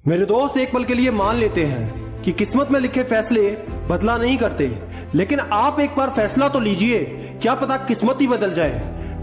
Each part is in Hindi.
मेरे दोस्त एक पल के लिए मान लेते हैं कि किस्मत में लिखे फैसले बदला नहीं करते, लेकिन आप एक बार फैसला तो लीजिए, क्या पता किस्मत ही बदल जाए।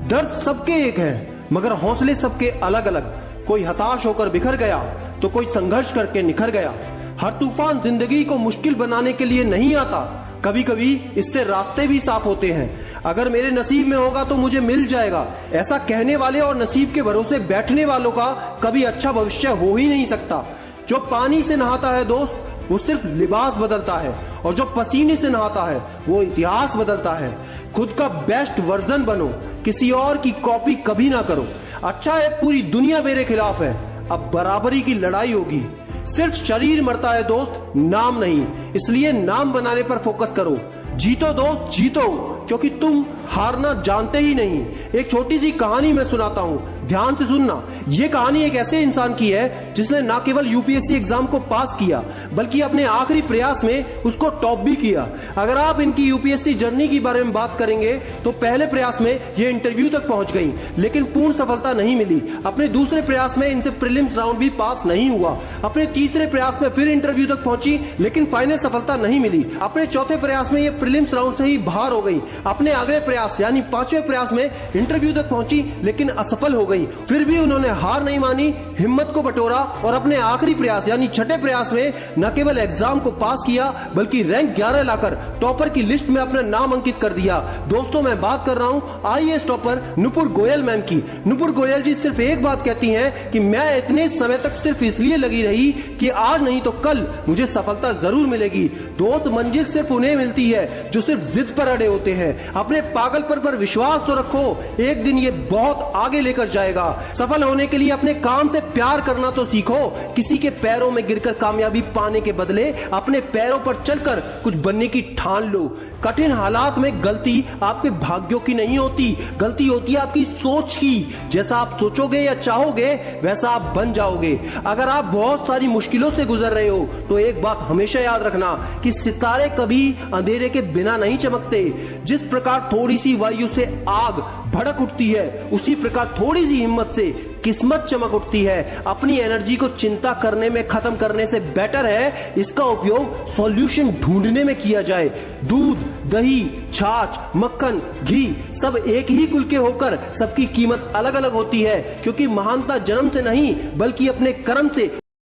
दर्द सबके एक है, मगर हौसले सबके अलग अलग। कोई हताश होकर बिखर गया तो कोई संघर्ष करके निखर गया। हर तूफान जिंदगी को मुश्किल बनाने के लिए नहीं आता, कभी कभी इससे रास्ते भी साफ होते हैं। अगर मेरे नसीब में होगा तो मुझे मिल जाएगा, ऐसा कहने वाले और नसीब के भरोसे बैठने वालों का कभी अच्छा भविष्य हो ही नहीं सकता। जो पानी से नहाता है दोस्त, वो सिर्फ लिबास बदलता है, और जो पसीने से नहाता है वो इतिहास बदलता है। खुद का बेस्ट वर्जन बनो, किसी और की कॉपी कभी ना करो। अच्छा है पूरी दुनिया मेरे खिलाफ है, अब बराबरी की लड़ाई होगी। सिर्फ शरीर मरता है दोस्त, नाम नहीं, इसलिए नाम बनाने पर फोकस करो। जीतो दोस्त जीतो, क्योंकि तुम हारना जानते ही नहीं। एक छोटी सी कहानी मैं सुनाता हूँ, ध्यान से सुनना। यह कहानी एक ऐसे इंसान की है जिसने ना केवल यूपीएससी एग्जाम को पास किया, बल्कि अपने आखिरी प्रयास में उसको टॉप भी किया। अगर आप इनकी यूपीएससी जर्नी के बारे में बात करेंगे तो पहले प्रयास में ये इंटरव्यू तक पहुंच गई, लेकिन पूर्ण सफलता नहीं मिली। अपने दूसरे प्रयास में इनसे प्रीलिम्स राउंड भी पास नहीं हुआ। अपने तीसरे प्रयास में फिर इंटरव्यू तक पहुंची, लेकिन फाइनल सफलता नहीं मिली। अपने चौथे प्रयास में ये प्रीलिम्स राउंड से ही बाहर हो गई। अपने अगले प्रयास यानी पांचवें प्रयास में इंटरव्यू तक पहुंची, लेकिन असफल हो गई। फिर भी उन्होंने हार नहीं मानी, हिम्मत को बटोरा और अपने आखिरी प्रयास यानी छठे प्रयास में न केवल एग्जाम को पास किया, बल्कि रैंक 11 लाकर टॉपर की लिस्ट में अपना नाम अंकित कर दिया। दोस्तों, मैं बात कर रहा हूं IAS topper Nupur Goyal ma'am की। नुपुर गोयल जी सिर्फ एक बात कहती हैं कि मैं इतने समय तक सिर्फ इसलिए लगी रही कि आज नहीं तो कल मुझे सफलता जरूर मिलेगी। दोस्त, मंजिल सिर्फ उन्हें मिलती है जो सिर्फ जिद पर अड़े होते हैं। अपने पागलपन पर विश्वास तो रखो, एक दिन ये बहुत आगे लेकर जाएगा। सफल होने के लिए अपने काम से प्यार करना तो सीखो। किसी के पैरों में गिरकर कामयाबी पाने के बदले अपने पैरों पर चलकर कुछ बनने की ठान लो। कठिन हालात में गलती आपके भाग्यों की नहीं होती, गलती होती है आपकी सोच की। जैसा आप सोचोगे या चाहोगे वैसा आप बन जाओगे। अगर आप बहुत सारी मुश्किलों से गुजर रहे हो तो एक बात हमेशा याद रखना कि सितारे कभी अंधेरे के बिना नहीं चमकते। जिस प्रकार थोड़ी सी वायु से आग भड़क उठती है, उसी प्रकार थोड़ी सी हिम्मत से किस्मत चमक उठती है। अपनी एनर्जी को चिंता करने में खत्म करने से बेटर है इसका उपयोग सॉल्यूशन ढूंढने में किया जाए। दूध, दही, छाछ, मक्खन, घी सब एक ही कुल के होकर सबकी कीमत अलग अलग होती है, क्योंकि महानता जन्म से नहीं बल्कि अपने कर्म से